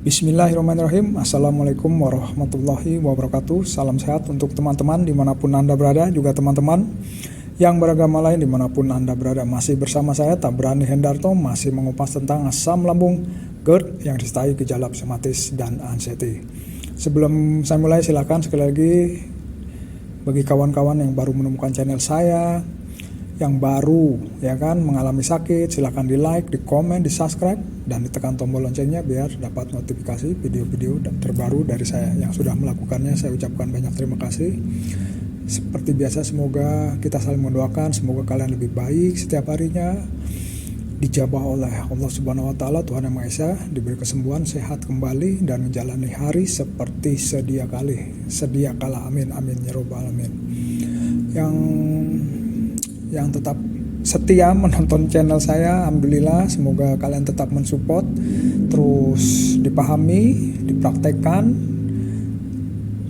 Bismillahirrahmanirrahim. Assalamualaikum warahmatullahi wabarakatuh. Salam sehat untuk teman-teman dimanapun Anda berada, juga teman-teman yang beragama lain dimanapun Anda berada. Masih bersama saya Tabrani Hendarto, masih mengupas tentang asam lambung, GERD yang disertai gejala psikosomatis dan anxiety. Sebelum saya mulai, silakan sekali lagi bagi kawan-kawan yang baru menemukan channel saya, yang baru mengalami sakit, silakan di like, di komen, di subscribe, dan ditekan tombol loncengnya biar dapat notifikasi video-video terbaru dari saya. Yang sudah melakukannya saya ucapkan banyak terima kasih. Seperti biasa, semoga kita saling mendoakan, semoga kalian lebih baik setiap harinya, dijabah oleh Allah Subhanahu wa Ta'ala, Tuhan Yang Maha Esa, diberi kesembuhan, sehat kembali, dan menjalani hari seperti sedia kala. Amin amin ya robbal alamin. Yang tetap setia menonton channel saya, alhamdulillah, semoga kalian tetap mensupport, terus dipahami, dipraktekkan,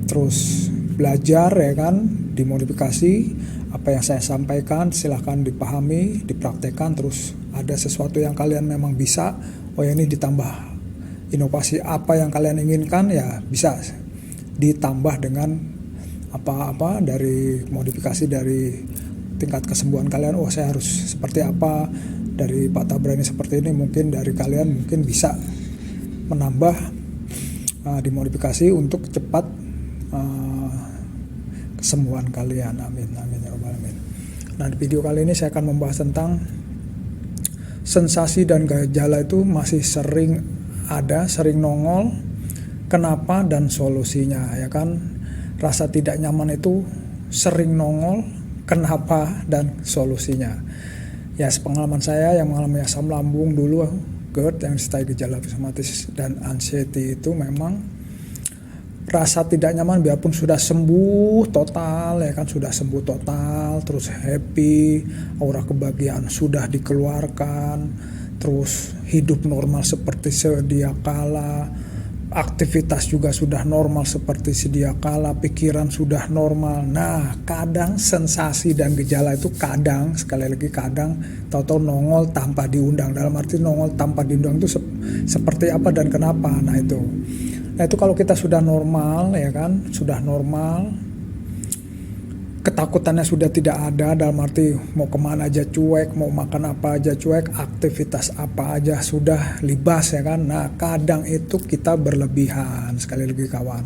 terus belajar dimodifikasi apa yang saya sampaikan, silahkan dipahami, dipraktekkan, terus ada sesuatu yang kalian memang bisa, ini ditambah inovasi apa yang kalian inginkan, ya bisa ditambah dengan apa-apa dari modifikasi dari tingkat kesembuhan kalian. Saya harus seperti apa, dari Pak Tabrani seperti ini, mungkin dari kalian mungkin bisa menambah dimodifikasi untuk cepat kesembuhan kalian. Amin amin ya rabbal alamin. Nah, di video kali ini saya akan membahas tentang sensasi dan gejala itu masih sering nongol, kenapa dan solusinya, rasa tidak nyaman itu sering nongol, kenapa dan solusinya. Ya, sepengalaman saya yang mengalami asam lambung dulu, GERD yang disertai gejala psikosomatis dan anxiety, itu memang rasa tidak nyaman biarpun sudah sembuh total, sudah sembuh total, terus happy, aura kebahagiaan sudah dikeluarkan, terus hidup normal seperti sedia kala, aktivitas juga sudah normal seperti sedia kala, pikiran sudah normal. Nah, kadang sensasi dan gejala itu sekali lagi tahu-tahu nongol tanpa diundang. Dalam arti nongol tanpa diundang itu seperti apa dan kenapa. Nah itu kalau kita sudah normal, sudah normal, ketakutannya sudah tidak ada, dalam arti mau kemana aja cuek, mau makan apa aja cuek, aktivitas apa aja sudah libas, Nah, kadang itu kita berlebihan, sekali lagi kawan.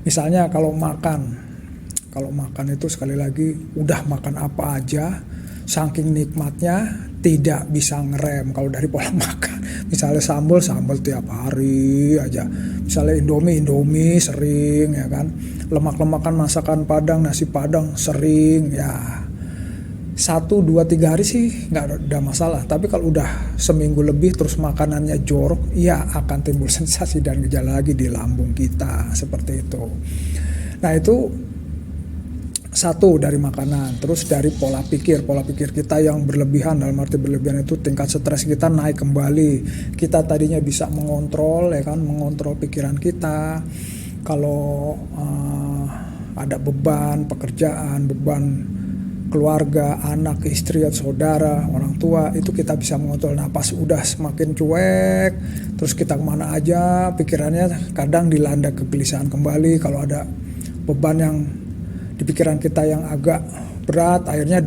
Misalnya kalau makan itu sekali lagi udah makan apa aja, saking nikmatnya tidak bisa ngerem kalau dari pola makan. Misalnya sambal tiap hari aja, misalnya Indomie sering, lemak-lemakan masakan Padang, nasi Padang sering, 1, 2, 3 hari sih nggak ada masalah. Tapi kalau udah seminggu lebih terus makanannya jorok, ya akan timbul sensasi dan gejala lagi di lambung kita, seperti itu. Nah, itu satu dari makanan. Terus dari pola pikir kita yang berlebihan, dalam arti berlebihan itu tingkat stres kita naik kembali. Kita tadinya bisa mengontrol, mengontrol pikiran kita. Kalau ada beban pekerjaan, beban keluarga, anak, istri, saudara, orang tua, itu kita bisa mengontrol. Nah, pas udah semakin cuek, terus kita kemana aja, pikirannya kadang dilanda kegelisahan kembali. Kalau ada beban yang di pikiran kita yang agak berat, akhirnya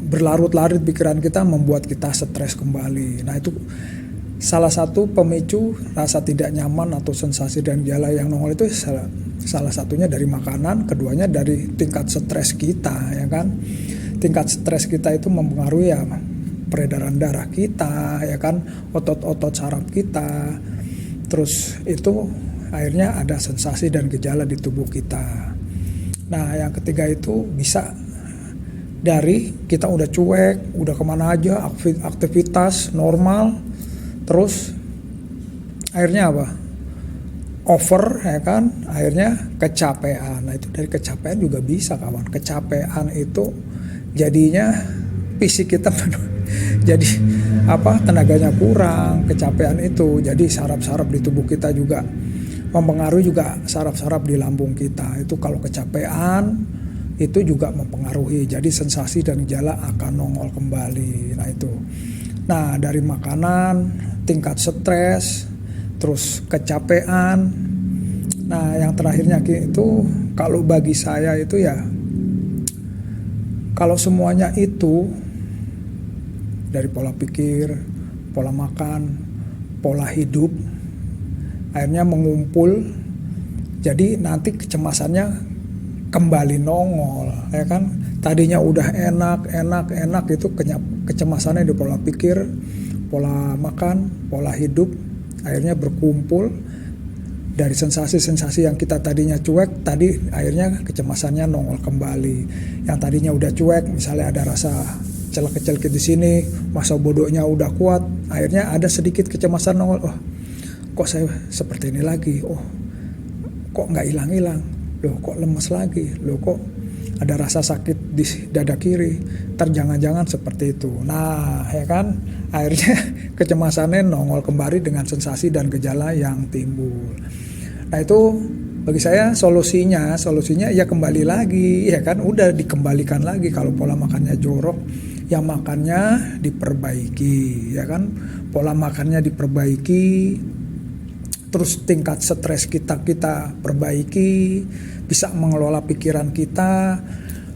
berlarut-larut pikiran kita, membuat kita stres kembali. Nah, itu salah satu pemicu rasa tidak nyaman atau sensasi dan gejala yang nongol itu salah satunya dari makanan, keduanya dari tingkat stres kita, Tingkat stres kita itu mempengaruhi peredaran darah kita, otot-otot saraf kita. Terus itu akhirnya ada sensasi dan gejala di tubuh kita. Nah, yang ketiga itu bisa dari kita udah cuek, udah kemana aja, aktivitas normal, terus akhirnya apa? Over, akhirnya kecapean. Nah, itu dari kecapean juga bisa, kawan. Kecapean itu jadinya fisik kita jadi tenaganya kurang, kecapean itu. Jadi saraf-saraf di tubuh kita juga mempengaruhi juga saraf-saraf di lambung kita. Itu kalau kecapean itu juga mempengaruhi. Jadi sensasi dan gejala akan nongol kembali. Nah, itu. Nah, dari makanan, tingkat stres, terus kecapean. Nah yang terakhirnya itu kalau bagi saya itu ya, kalau semuanya itu dari pola pikir, pola makan, pola hidup, akhirnya mengumpul, jadi nanti kecemasannya kembali nongol, ya kan? Tadinya udah enak itu kecemasannya di pola pikir, pola makan, pola hidup, akhirnya berkumpul dari sensasi-sensasi yang kita tadinya cuek, tadi akhirnya kecemasannya nongol kembali. Yang tadinya udah cuek, misalnya ada rasa celek-celek di sini, masa bodohnya udah kuat, akhirnya ada sedikit kecemasan nongol. Oh, kok saya seperti ini lagi? Oh, kok nggak hilang-hilang? Loh, kok lemes lagi? Loh, kok ada rasa sakit di dada kiri? Jangan-jangan seperti itu. Nah, ya kan, akhirnya kecemasannya nongol kembali dengan sensasi dan gejala yang timbul. Nah itu bagi saya solusinya ya kembali lagi, ya kan, udah dikembalikan lagi. Kalau pola makannya jorok, ya makannya diperbaiki, ya kan, pola makannya diperbaiki, terus tingkat stres kita perbaiki, bisa mengelola pikiran kita,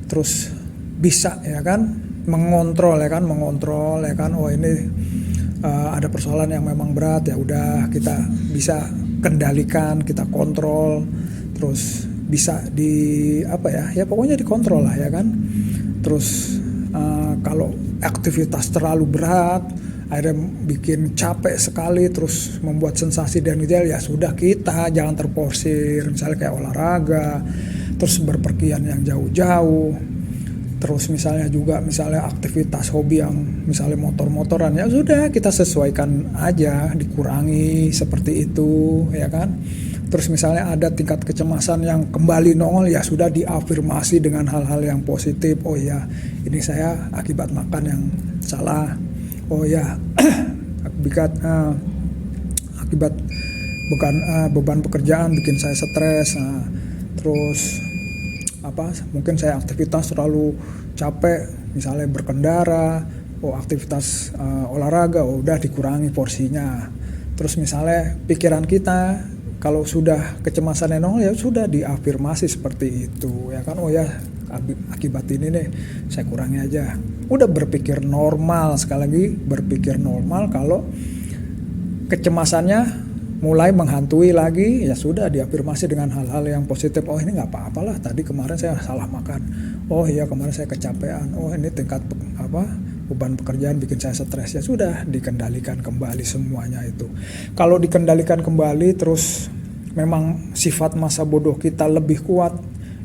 terus bisa ya kan mengontrol ya kan, oh ini ada persoalan yang memang berat, ya udah kita bisa kendalikan, kita kontrol, terus bisa ya pokoknya dikontrol lah ya kan. Terus kalau aktivitas terlalu berat akhirnya bikin capek sekali, terus membuat sensasi dan gejala, ya sudah, kita jangan terporsir, misalnya kayak olahraga, terus berpergian yang jauh-jauh, terus misalnya aktivitas hobi yang misalnya motor-motoran, ya sudah kita sesuaikan aja, dikurangi seperti itu ya kan. Terus misalnya ada tingkat kecemasan yang kembali nongol, ya sudah diafirmasi dengan hal-hal yang positif. Oh ya, ini saya akibat makan yang salah. Oh ya, akibat beban pekerjaan bikin saya stres. Terus mungkin saya aktivitas terlalu capek, misalnya berkendara, aktivitas olahraga, udah dikurangi porsinya. Terus misalnya pikiran kita kalau sudah kecemasan nongol, ya sudah diafirmasi seperti itu ya kan. Oh ya, akibat ini nih saya kurangi aja, udah berpikir normal. Sekali lagi berpikir normal. Kalau kecemasannya mulai menghantui lagi, ya sudah diafirmasi dengan hal-hal yang positif. Oh ini nggak apa-apalah, tadi kemarin saya salah makan. Oh iya, kemarin saya kecapean. Oh ini tingkat beban pekerjaan bikin saya stres. Ya sudah, dikendalikan kembali semuanya itu. Kalau dikendalikan kembali, terus memang sifat masa bodoh kita lebih kuat,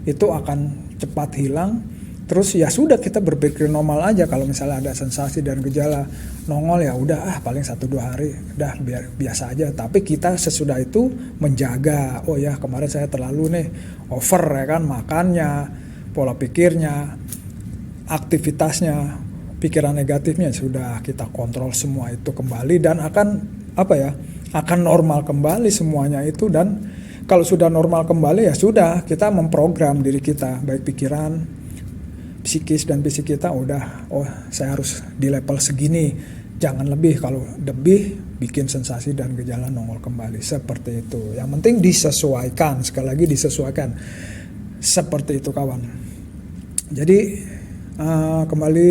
itu akan cepat hilang. Terus ya sudah, kita berpikir normal aja. Kalau misalnya ada sensasi dan gejala nongol, ya udah paling 1-2 hari udah biasa aja. Tapi kita sesudah itu menjaga, oh ya kemarin saya terlalu nih over ya kan, makannya, pola pikirnya, aktivitasnya, pikiran negatifnya, sudah kita kontrol semua itu kembali, dan akan normal kembali semuanya itu. Dan kalau sudah normal kembali, ya sudah, kita memprogram diri kita, baik pikiran, psikis dan fisik kita, udah, oh saya harus di level segini, jangan lebih. Kalau lebih bikin sensasi dan gejala nongol kembali, seperti itu. Yang penting disesuaikan, sekali lagi disesuaikan, seperti itu kawan. Jadi kembali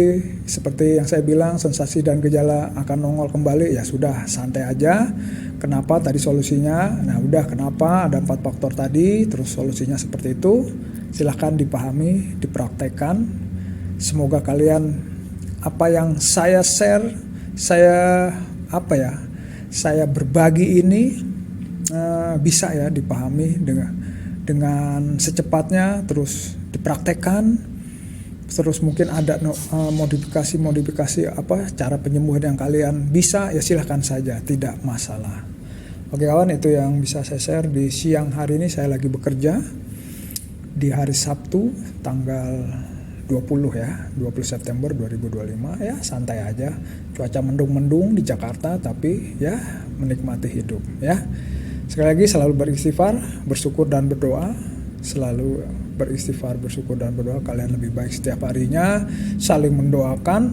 seperti yang saya bilang, sensasi dan gejala akan nongol kembali, ya sudah, santai aja. Kenapa tadi solusinya? Nah udah, kenapa ada 4 faktor tadi, terus solusinya seperti itu. Silahkan dipahami, dipraktekkan. Semoga kalian, apa yang saya share, saya berbagi ini bisa ya dipahami dengan secepatnya, terus dipraktekkan. Terus mungkin ada modifikasi cara penyembuhan yang kalian bisa, ya silahkan saja, tidak masalah. Oke kawan, itu yang bisa saya share di siang hari ini. Saya lagi bekerja di hari Sabtu tanggal 20 September 2025, ya santai aja. Cuaca mendung-mendung di Jakarta, tapi ya menikmati hidup ya. Sekali lagi, selalu beristighfar, bersyukur dan berdoa. Selalu beristighfar, bersyukur dan berdoa. Kalian lebih baik setiap harinya, saling mendoakan.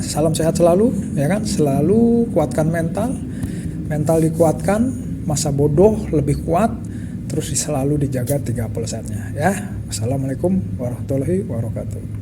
Salam sehat selalu ya kan, selalu kuatkan mental. mental dikuatkan, masa bodoh lebih kuat, terus selalu dijaga 30 setnya ya. Wassalamualaikum warahmatullahi wabarakatuh.